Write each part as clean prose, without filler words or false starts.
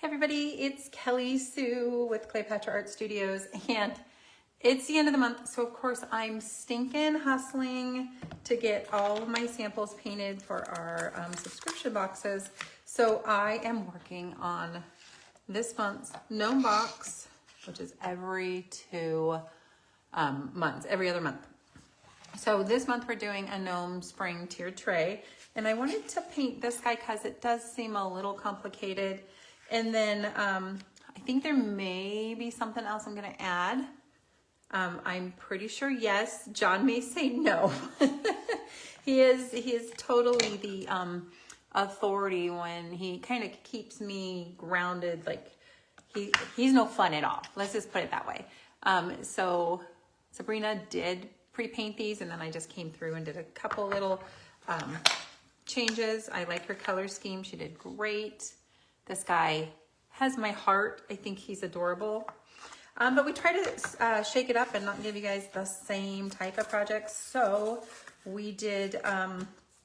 Hey everybody, it's Kelly Sue with Cleopatra Art Studios, and it's the end of the month, so of course I'm stinking hustling to get all of my samples painted for our subscription boxes. So I am working on this month's Gnome box, which is every 2 months, every other month. So this month we're doing a Gnome Spring tiered tray, and I wanted to paint this guy because it does seem a little complicated. And then I think there may be something else I'm gonna add. I'm pretty sure yes. John may say no. He is totally the authority when he kind of keeps me grounded. Like he's no fun at all. Let's just put it that way. So Sabrina did pre-paint these, and then I just came through and did a couple little changes. I like her color scheme. She did great. This guy has my heart. I think he's adorable. But we try to shake it up and not give you guys the same type of projects. So we did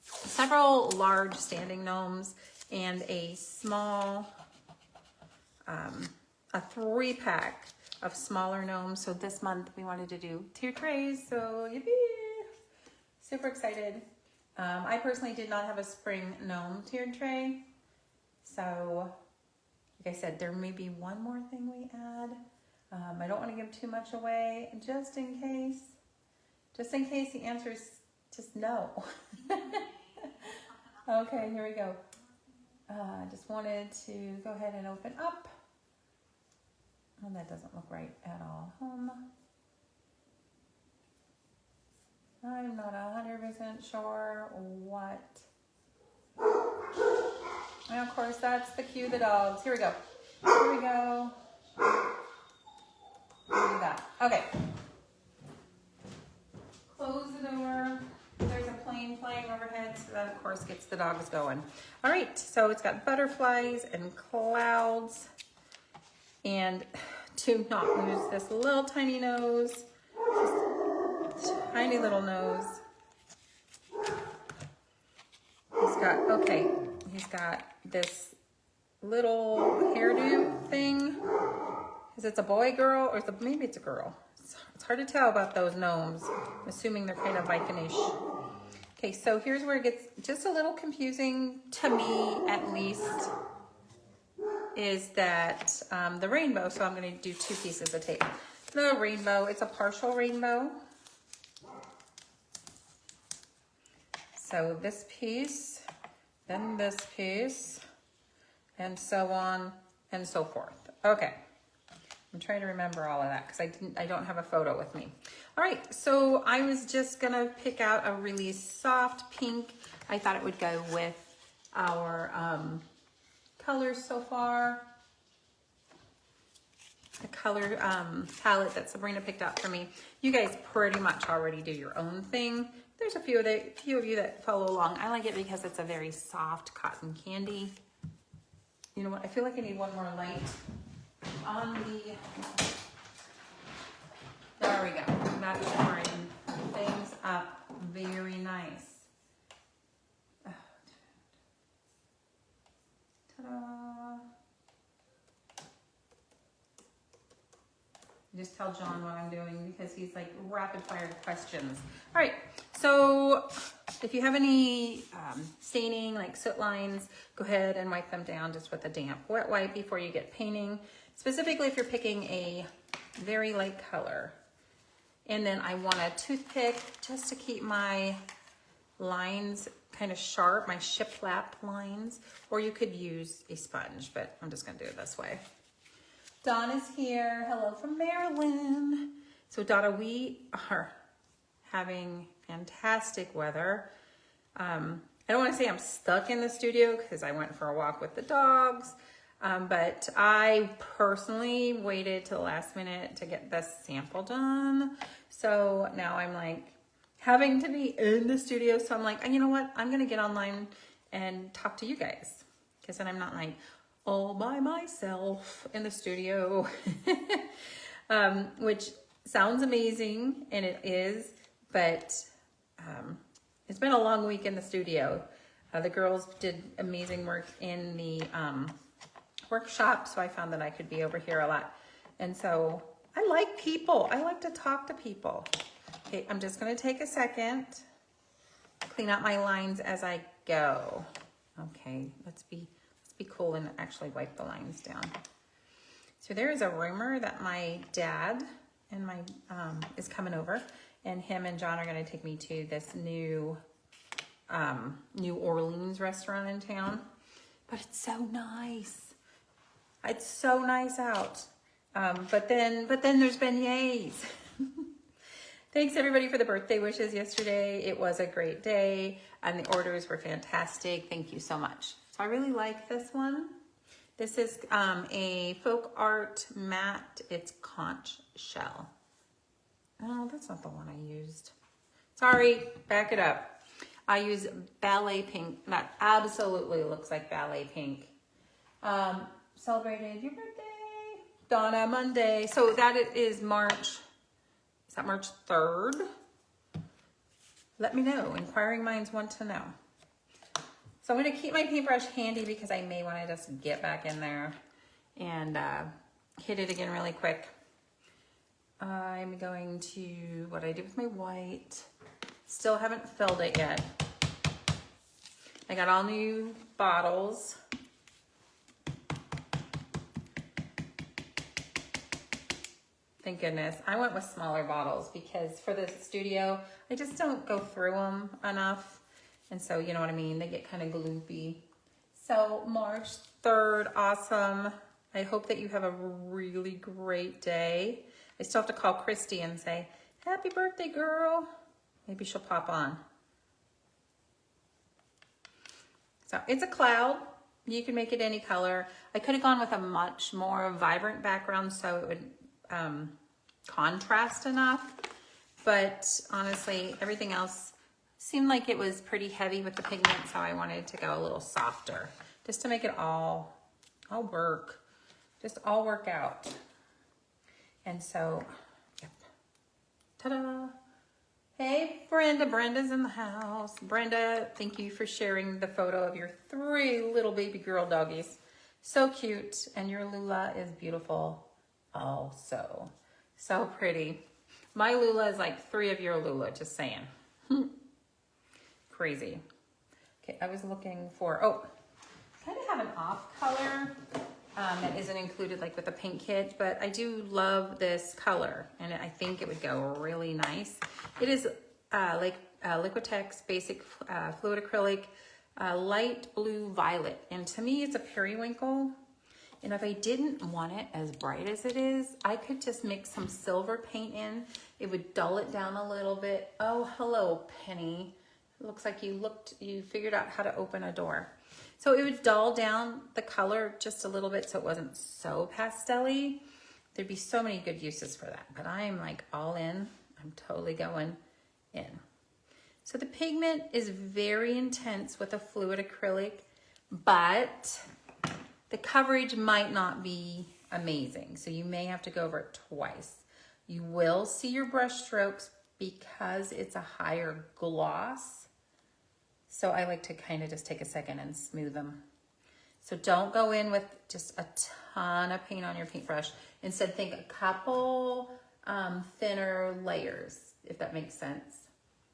several large standing gnomes and a small, a 3-pack of smaller gnomes. So this month we wanted to do 2 trays. So yippee! Super excited. I personally did not have a spring gnome tiered tray. So, like I said, there may be one more thing we add. I don't want to give too much away, just in case. Just in case the answer is just no. Okay, here we go. I just wanted to go ahead and open up. Oh, that doesn't look right at all. I'm not 100% sure what. And of course, that's the cue of the dogs. Here we go. Here we go. Look at that. Okay. Close the door. There's a plane flying overhead, so that of course gets the dogs going. All right, so it's got butterflies and clouds. And to not lose this little tiny nose, just tiny little nose. He's got this little hairdo thing. Is it a boy, girl, or maybe it's a girl? It's hard to tell about those gnomes. I'm assuming they're kind of Vikinish. Okay, so here's where it gets just a little confusing, to me at least, is that the rainbow. So I'm going to do 2 pieces of tape. The rainbow, it's a partial rainbow. So this piece, then this piece, and so on and so forth. Okay, I'm trying to remember all of that because I don't have a photo with me. All right, so I was just gonna pick out a really soft pink. I thought it would go with our colors so far. The color palette that Sabrina picked out for me. You guys pretty much already do your own thing. There's a few of you that follow along. I like it because it's a very soft cotton candy. You know what? I feel like I need one more light on the. There we go. That's pouring things up very nice. Ta-da! Just tell John what I'm doing because he's like rapid fire questions. All right, so if you have any staining, like soot lines, go ahead and wipe them down just with a damp wet wipe before you get painting, specifically if you're picking a very light color. And then I want a toothpick just to keep my lines kind of sharp, my shiplap lines, or you could use a sponge, but I'm just gonna do it this way. Donna's here. Hello from Maryland. So Donna, we are having fantastic weather. I don't want to say I'm stuck in the studio because I went for a walk with the dogs, but I personally waited till the last minute to get this sample done. So now I'm like having to be in the studio. So I'm like, you know what? I'm going to get online and talk to you guys because then I'm not like all by myself in the studio, which sounds amazing, and it is, but it's been a long week in the studio. The girls did amazing work in the workshop, so I found that I could be over here a lot. And so I like people. I like to talk to people. Okay, I'm just gonna take a second, clean out my lines as I go. Okay, let's be cool and actually wipe the lines down. So there is a rumor that my dad and my is coming over, and him and John are gonna take me to this new New Orleans restaurant in town. But it's so nice. It's so nice out. But then there's beignets. Thanks everybody for the birthday wishes yesterday. It was a great day and the orders were fantastic. Thank you so much. So I really like this one. This is a folk art matte. It's conch shell. Oh, that's not the one I used. Sorry, back it up. I use ballet pink. That absolutely looks like ballet pink. Celebrated your birthday, Donna, Monday. So that is March. Is that March 3rd? Let me know. Inquiring minds want to know. So I'm going to keep my paintbrush handy because I may want to just get back in there and hit it again really quick. I'm going to, what I did with my white, still haven't filled it yet. I got all new bottles. Thank goodness. I went with smaller bottles because for the studio, I just don't go through them enough. And so, you know what I mean? They get kind of gloopy. So March 3rd, awesome. I hope that you have a really great day. I still have to call Christy and say, happy birthday, girl. Maybe she'll pop on. So it's a cloud. You can make it any color. I could have gone with a much more vibrant background so it would contrast enough. But honestly, everything else seemed like it was pretty heavy with the pigment, so I wanted to go a little softer just to make it all work. Just all work out. And so, yep. Ta-da! Hey, Brenda. Brenda's in the house. Brenda, thank you for sharing the photo of your 3 little baby girl doggies. So cute. And your Lula is beautiful also. So pretty. My Lula is like 3 of your Lula, just saying. Crazy. Okay, I was looking for, kind of have an off color that isn't included like with the paint kit, but I do love this color and I think it would go really nice. It is like Liquitex basic fluid acrylic, light blue violet. And to me, it's a periwinkle. And if I didn't want it as bright as it is, I could just mix some silver paint in. It would dull it down a little bit. Oh, hello, Penny. It looks like you figured out how to open a door. So it would dull down the color just a little bit so it wasn't so pastel-y. There'd be so many good uses for that, but I'm like all in. I'm totally going in. So the pigment is very intense with a fluid acrylic, but the coverage might not be amazing. So you may have to go over it twice. You will see your brush strokes because it's a higher gloss. So I like to kind of just take a second and smooth them. So don't go in with just a ton of paint on your paintbrush. Instead, think a couple thinner layers, if that makes sense.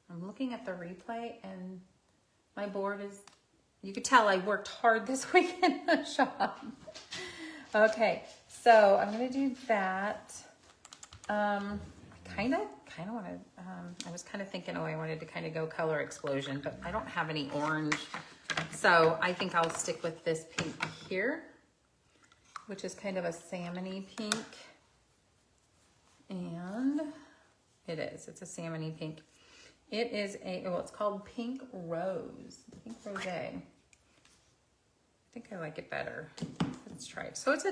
I'm looking at the replay and my board is, you could tell I worked hard this week in the shop. Okay, so I'm gonna do that. Kind of want to, I was kind of thinking, I wanted to kind of go color explosion, but I don't have any orange. So I think I'll stick with this pink here, which is kind of a salmony pink. And it's a salmony pink. It is it's called Pink Rose, Pink Rose. I think I like it better. Let's try it. So it's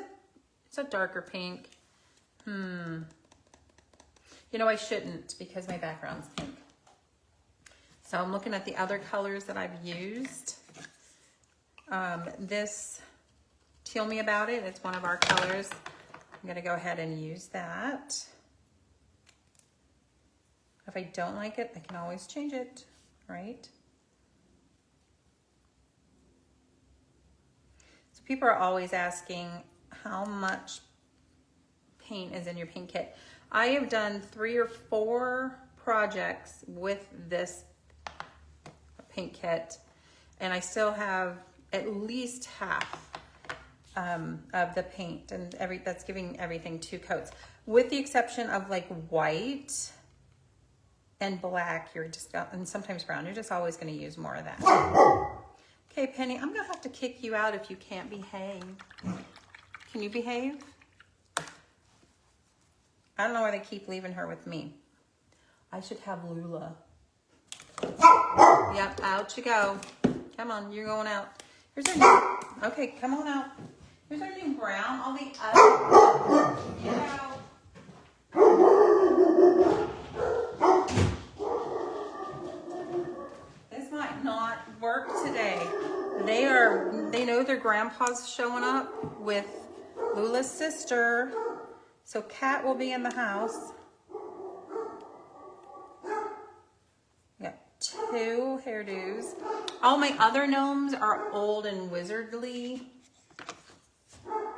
a darker pink. You know, I shouldn't because my background's pink. So I'm looking at the other colors that I've used. This, Tell Me About It, it's one of our colors. I'm gonna go ahead and use that. If I don't like it, I can always change it, right? So People are always asking how much paint is in your paint kit. I have done 3 or 4 projects with this paint kit, and I still have at least half of the paint, and that's giving everything 2 coats, with the exception of like white and black. And sometimes brown. You're just always going to use more of that. Okay, Penny, I'm gonna have to kick you out if you can't behave. Can you behave? I don't know why they keep leaving her with me. I should have Lula. Yep, out you go. Come on, you're going out. Here's our new, okay, come on out. Here's our new brown. All the other, get out. This might not work today. They know their grandpa's showing up with Lula's sister. So Kat will be in the house. We got 2 hairdos. All my other gnomes are old and wizardly.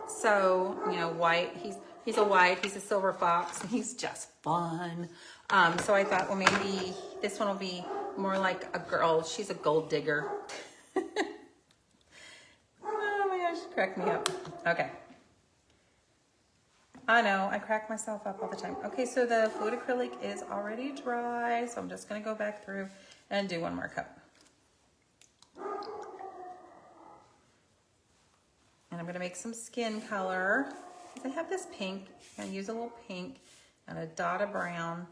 So, you know, white, he's a white, he's a silver fox, and he's just fun. So I thought, well, maybe this one will be more like a girl. She's a gold digger. Oh my gosh, crack me up. Okay. I know, I crack myself up all the time. Okay, so the fluid acrylic is already dry, so I'm just gonna go back through and do 1 more coat. And I'm gonna make some skin color. I have this pink, I'm gonna use a little pink and a dot of brown.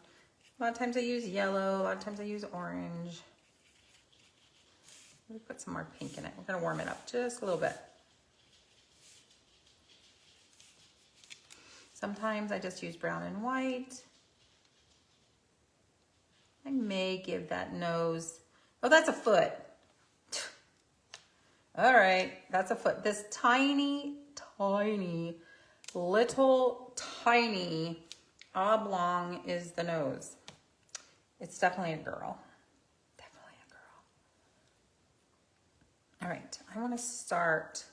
A lot of times I use yellow, a lot of times I use orange. Let me put some more pink in it. We're gonna warm it up just a little bit. Sometimes I just use brown and white. I may give that nose, oh, that's a foot. All right, that's a foot. This tiny, little tiny oblong is the nose. It's definitely a girl. Definitely a girl. All right, I want to start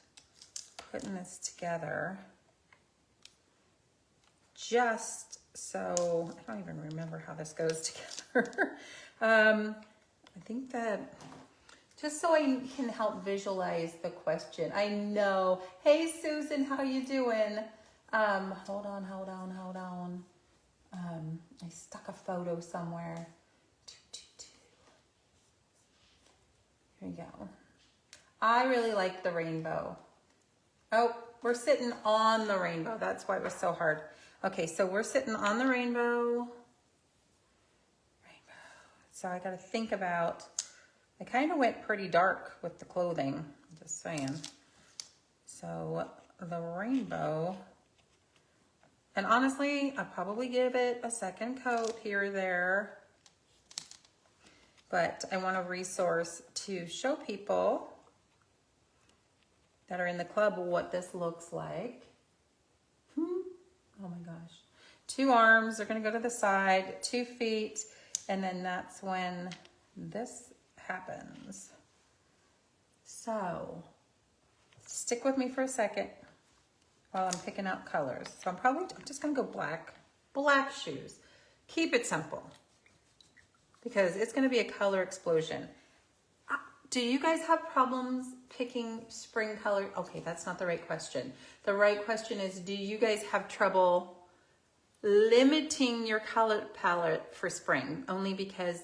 putting this together. Just so, I don't even remember how this goes together. I think that, just so I can help visualize the question. I know. Hey, Susan, how you doing? Hold on. I stuck a photo somewhere. Here we go. I really like the rainbow. Oh, we're sitting on the rainbow. That's why it was so hard. Okay, so we're sitting on the rainbow. So I got to think about, I kind of went pretty dark with the clothing, just saying. So the rainbow, and honestly, I'll probably give it a second coat here or there, but I want a resource to show people that are in the club what this looks like. Oh my gosh. 2 arms are going to go to the side, 2 feet, and then that's when this happens. So stick with me for a second while I'm picking out colors. So I'm just going to go black shoes. Keep it simple because it's going to be a color explosion. Do you guys have problems picking spring color? Okay, that's not the right question. The right question is, do you guys have trouble limiting your color palette for spring? Only because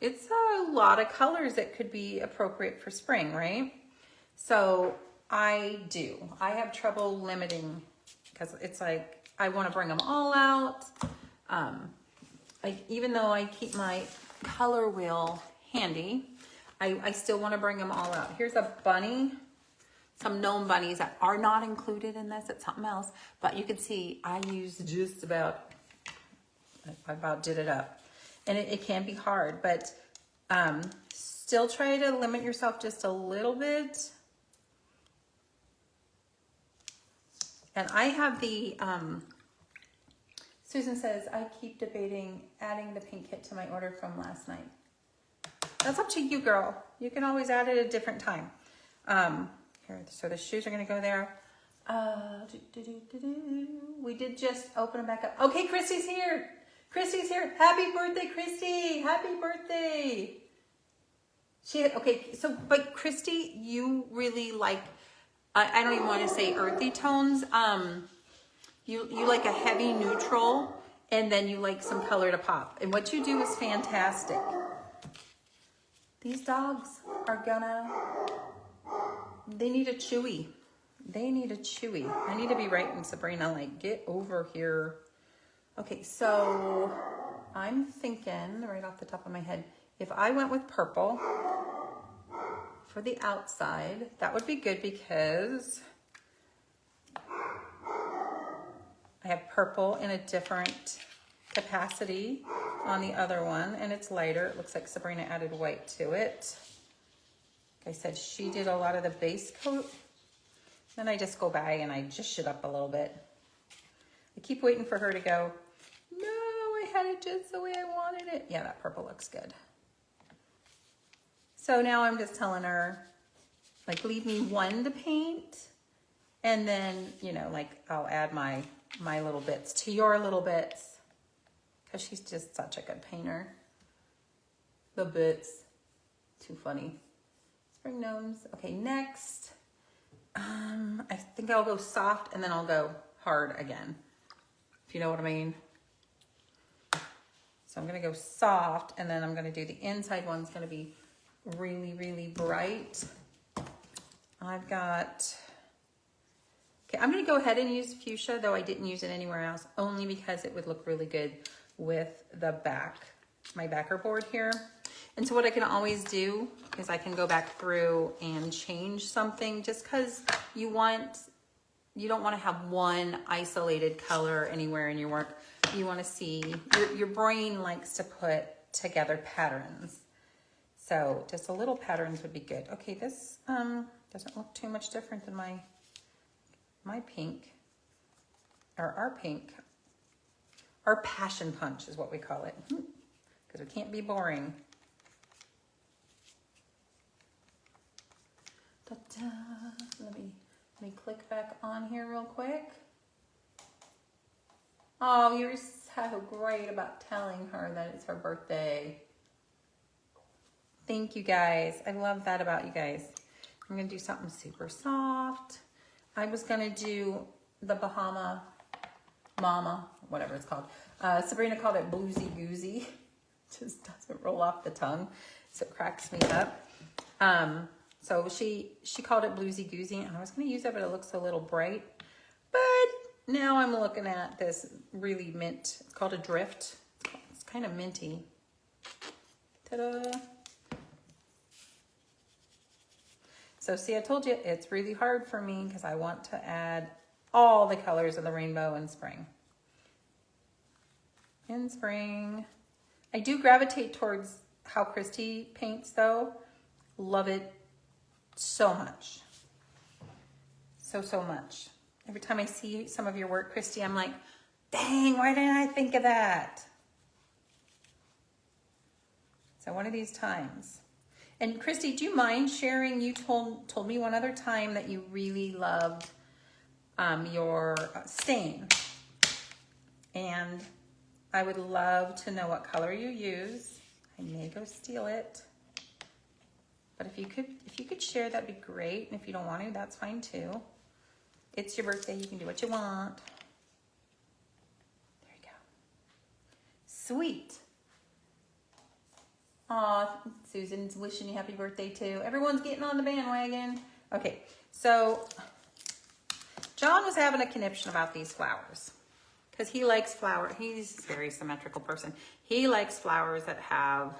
it's a lot of colors that could be appropriate for spring, right? So I do. I have trouble limiting because it's like, I want to bring them all out. Even though I keep my color wheel handy, I still want to bring them all out. Here's a bunny, some gnome bunnies that are not included in this. It's something else, but you can see I used just about, I about did it up. And it can be hard, but still try to limit yourself just a little bit. And I have the, Susan says, I keep debating adding the paint kit to my order from last night. That's up to you, girl. You can always add it at a different time. Here here. So the shoes are gonna go there. We did just open them back up. Okay, Christy's here. Christy's here. Happy birthday, Christy. Happy birthday. Okay, so, but Christy, you really like, I don't even want to say earthy tones. You like a heavy neutral, and then you like some color to pop. And what you do is fantastic. These dogs are gonna, they need a chewy. They need a chewy. I need to be writing Sabrina, like, get over here. Okay, so I'm thinking right off the top of my head, if I went with purple for the outside, that would be good because I have purple in a different capacity on the other one, and it's lighter. It looks like Sabrina added white to it. Like I said, she did a lot of the base coat. Then I just go by and I just it up a little bit. I keep waiting for her to go, no, I had it just the way I wanted it. Yeah, that purple looks good. So now I'm just telling her, like, leave me one to paint. And then, you know, like, I'll add my little bits to your little bits. Because she's just such a good painter. The bits. Too funny. Spring gnomes. Okay, next. I think I'll go soft and then I'll go hard again. If you know what I mean. So I'm going to go soft and then I'm going to do the inside one's going to be really, really bright. I've got, okay, I'm going to go ahead and use fuchsia, though I didn't use it anywhere else, only because it would look really good with the back, my backer board here. And so what I can always do is I can go back through and change something just because you don't want to have one isolated color anywhere in your work. You want to see, your brain likes to put together patterns. So just a little patterns would be good. Okay, this doesn't look too much different than my pink, or our pink. Our passion punch is what we call it, because we can't be boring. Let me click back on here real quick. Oh, you're so great about telling her that it's her birthday. Thank you guys. I love that about you guys. I'm gonna do something super soft. I was gonna do the Bahama Mama, whatever it's called. Sabrina called it Bluesy Goozy. Just doesn't roll off the tongue, so it cracks me up. So she called it Bluesy Goozy, and I was gonna use it, but it looks a little bright. But now I'm looking at this really mint. It's called a drift. It's kind of minty. Ta-da! So see, I told you it's really hard for me because I want to add all the colors of the rainbow in spring. In spring. I do gravitate towards how Christy paints though. Love it so much. So much. Every time I see some of your work, Christy, I'm like, dang, why didn't I think of that? So one of these times. And Christy, do you mind sharing? You told me one other time that you really loved your stain. And I would love to know what color you use. I may go steal it. But if you could share, that'd be great. And if you don't want to, that's fine too. It's your birthday, you can do what you want. There you go. Sweet. Aw, Susan's wishing you happy birthday too. Everyone's getting on the bandwagon. Okay, so John was having a conniption about these flowers because he likes flowers. He's a very symmetrical person. He likes flowers that have,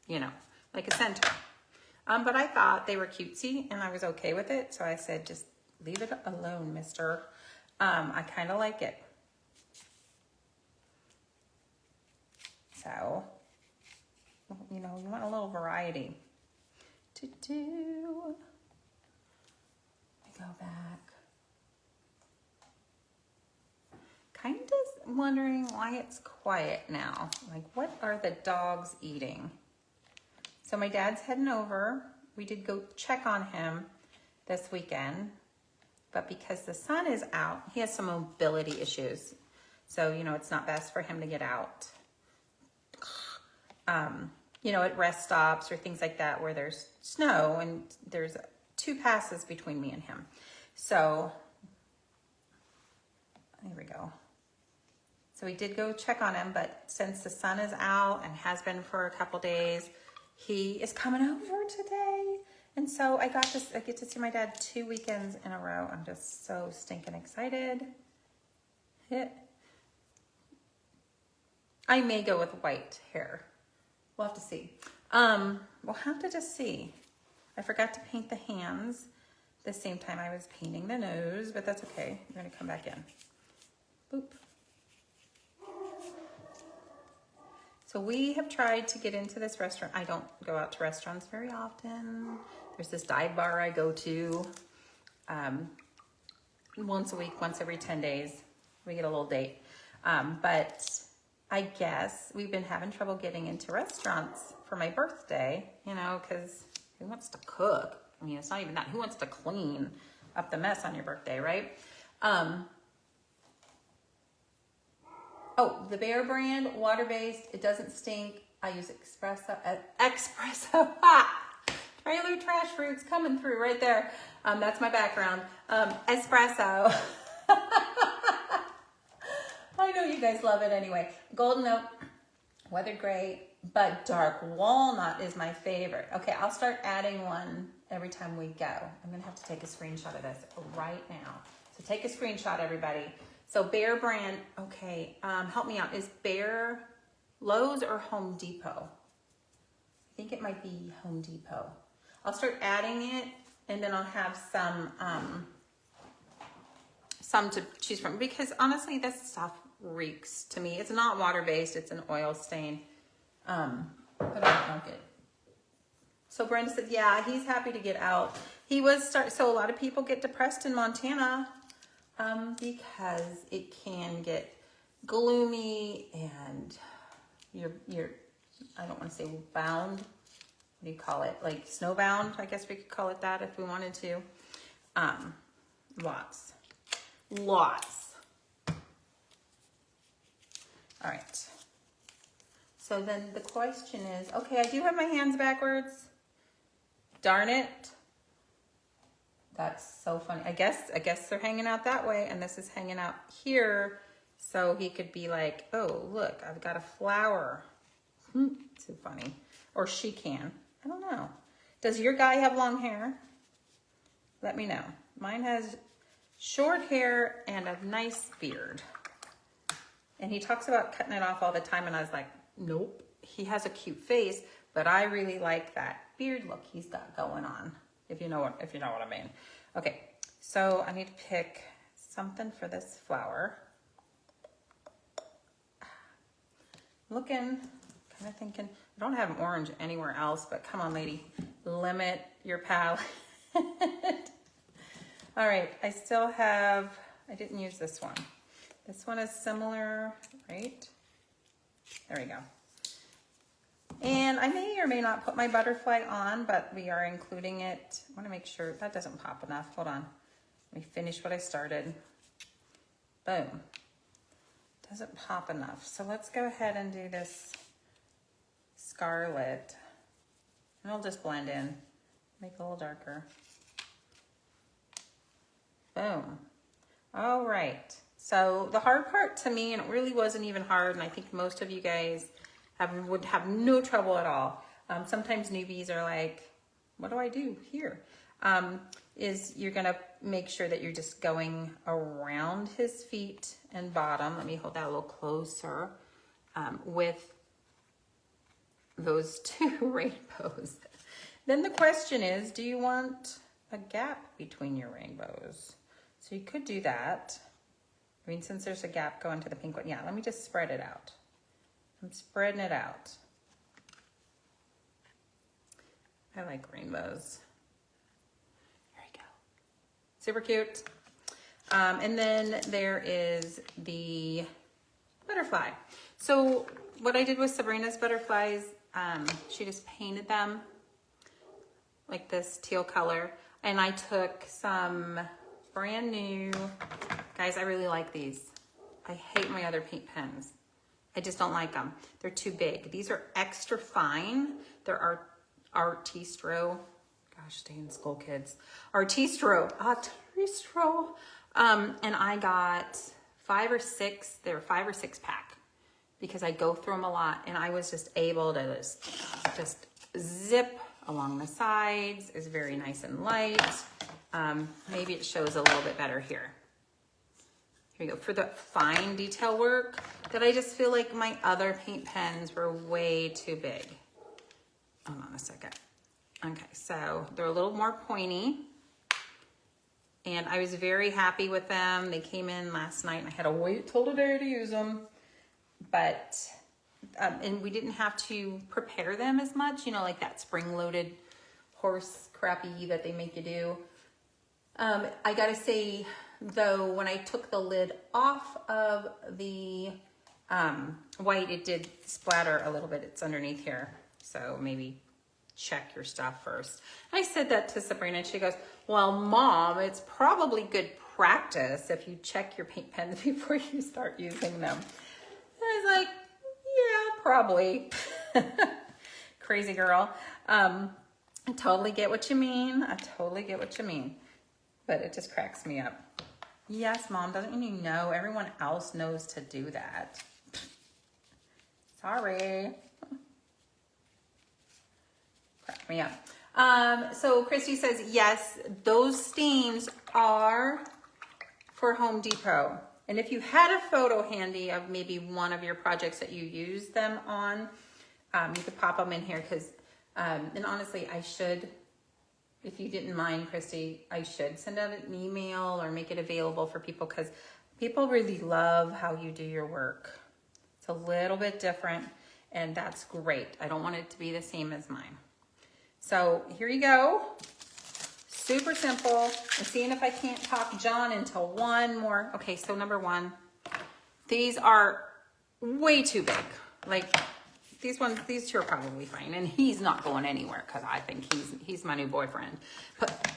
you know, like a center. But I thought they were cutesy and I was okay with it. So I said, just leave it alone, mister. I kind of like it. So, you know, you want a little variety. Let me go back. Kind of wondering why it's quiet now. Like, what are the dogs eating? So my dad's heading over. We did go check on him this weekend, but because the sun is out, he has some mobility issues. So, you know, it's not best for him to get out, you know, at rest stops or things like that where there's snow and there's 2 passes between me and him. So, there we go. So we did go check on him, but since the sun is out and has been for a couple days, he is coming over today. And so I get to see my dad 2 weekends in a row. I'm just so stinking excited. I may go with white hair. We'll have to see. We'll have to just see. I forgot to paint the hands the same time I was painting the nose, but that's okay. We're gonna come back in. Boop. So we have tried to get into this restaurant. I don't go out to restaurants very often. There's this dive bar I go to once a week, once every 10 days. We get a little date. But I guess we've been having trouble getting into restaurants for my birthday, you know, because who wants to cook? I mean, it's not even that. Who wants to clean up the mess on your birthday, right? Oh, the Bear brand, water-based. It doesn't stink. I use espresso. Trailer trash fruits coming through right there. That's my background. Espresso. I know you guys love it anyway. Golden oak, weathered gray, but dark walnut is my favorite. Okay, I'll start adding one every time we go. I'm gonna have to take a screenshot of this right now. So take a screenshot, everybody. So Bear brand, okay, help me out. Is Bear Lowe's or Home Depot? I think it might be Home Depot. I'll start adding it and then I'll have some to choose from because honestly, this stuff reeks to me. It's not water-based, it's an oil stain, but I don't like it. So Brenda said, yeah, he's happy to get out. So a lot of people get depressed in Montana because it can get gloomy and you're I don't want to say bound. What do you call it? Like snowbound, I guess we could call it that if we wanted to. Lots. All right. So then the question is, okay, I do have my hands backwards. Darn it. That's so funny. I guess they're hanging out that way and this is hanging out here. So he could be like, oh, look, I've got a flower. Too funny. Or she can. I don't know. Does your guy have long hair? Let me know. Mine has short hair and a nice beard. And he talks about cutting it off all the time. And I was like, nope. He has a cute face, but I really like that beard look he's got going on. If you know what I mean. Okay, so I need to pick something for this flower. Looking, kind of thinking, I don't have an orange anywhere else, but come on, lady, limit your palette. All right, I didn't use this one. This one is similar, right? There we go. And I may or may not put my butterfly on, but we are including it. I want to make sure that doesn't pop enough. Hold on. Let me finish what I started. Boom. Doesn't pop enough. So let's go ahead and do this scarlet. And it'll just blend in. Make it a little darker. Boom. All right. So the hard part to me, and it really wasn't even hard, and I think most of you guys would have no trouble at all. Sometimes newbies are like, what do I do here? Is you're gonna make sure that you're just going around his feet and bottom. Let me hold that a little closer with those 2 rainbows. Then the question is, do you want a gap between your rainbows? So you could do that. I mean, since there's a gap going to the pink one, yeah, let me just spread it out. I'm spreading it out. I like rainbows. There you go. Super cute. And then there is the butterfly. So what I did with Sabrina's butterflies, she just painted them like this teal color. And I took some brand new, guys, I really like these. I hate my other paint pens. I just don't like them. They're too big. These are extra fine. They're Artistro. Gosh, stay in school, kids. Artistro. And I got 5 or 6. They were 5 or 6 pack because I go through them a lot, and I was just able to just zip along the sides. It's very nice and light. Maybe it shows a little bit better here. Here you go. For the fine detail work, that I just feel like my other paint pens were way too big. Hold on a second. Okay, so they're a little more pointy. And I was very happy with them. They came in last night and I had to wait till today to use them. But, and we didn't have to prepare them as much, you know, like that spring-loaded horse crappy that they make you do. I gotta say, though, when I took the lid off of the white, it did splatter a little bit. It's underneath here. So maybe check your stuff first. I said that to Sabrina and she goes, well, Mom, it's probably good practice if you check your paint pens before you start using them. And I was like, yeah, probably. Crazy girl. I totally get what you mean. I totally get what you mean. But it just cracks me up. Yes, Mom, doesn't you know everyone else knows to do that? Sorry. Crack me up. So Christy says, yes, those stains are for Home Depot. And if you had a photo handy of maybe one of your projects that you use them on, you could pop them in here because, and honestly, I should, if you didn't mind, Christy, I should send out an email or make it available for people because people really love how you do your work. It's a little bit different and that's great. I don't want it to be the same as mine. So here you go. Super simple. I'm seeing if I can't talk John into one more. Okay, so number 1, these are way too big. Like these two are probably fine, and he's not going anywhere because I think he's my new boyfriend. But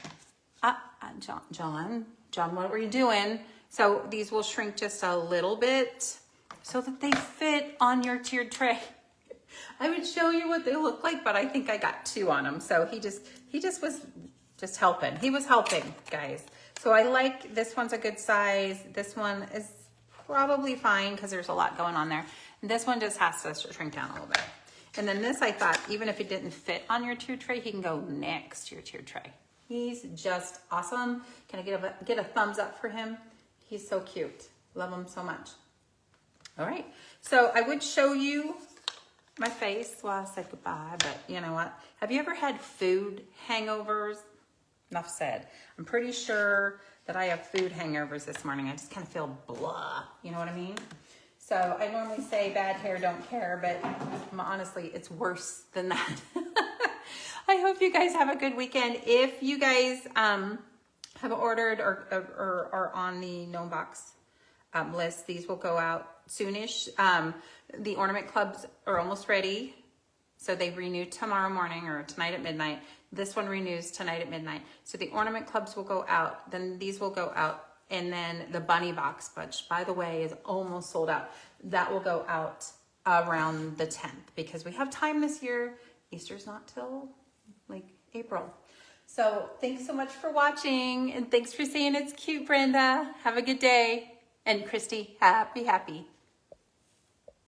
John, what were you doing? So these will shrink just a little bit so that they fit on your tiered tray. I would show you what they look like, but I think I got 2 on them. So he just was just helping. He was helping, guys. So I like, this one's a good size. This one is probably fine because there's a lot going on there. And this one just has to shrink down a little bit. And then this, I thought, even if it didn't fit on your tiered tray, he can go next to your tiered tray. He's just awesome. Can I get a thumbs up for him? He's so cute. Love him so much. All right. So I would show you my face while I said goodbye, but you know what? Have you ever had food hangovers? Enough said. I'm pretty sure that I have food hangovers this morning. I just kind of feel blah. You know what I mean? So I normally say bad hair, don't care, but honestly, it's worse than that. I hope you guys have a good weekend. If you guys have ordered or are on the Gnome Box list, these will go out soonish. The ornament clubs are almost ready. So they renew tomorrow morning or tonight at midnight. This one renews tonight at midnight. So the ornament clubs will go out. Then these will go out. And then the bunny box, which by the way is almost sold out. That will go out around the 10th because we have time this year. Easter's not till like April. So thanks so much for watching. And thanks for saying it's cute, Brenda. Have a good day. And Christy, happy.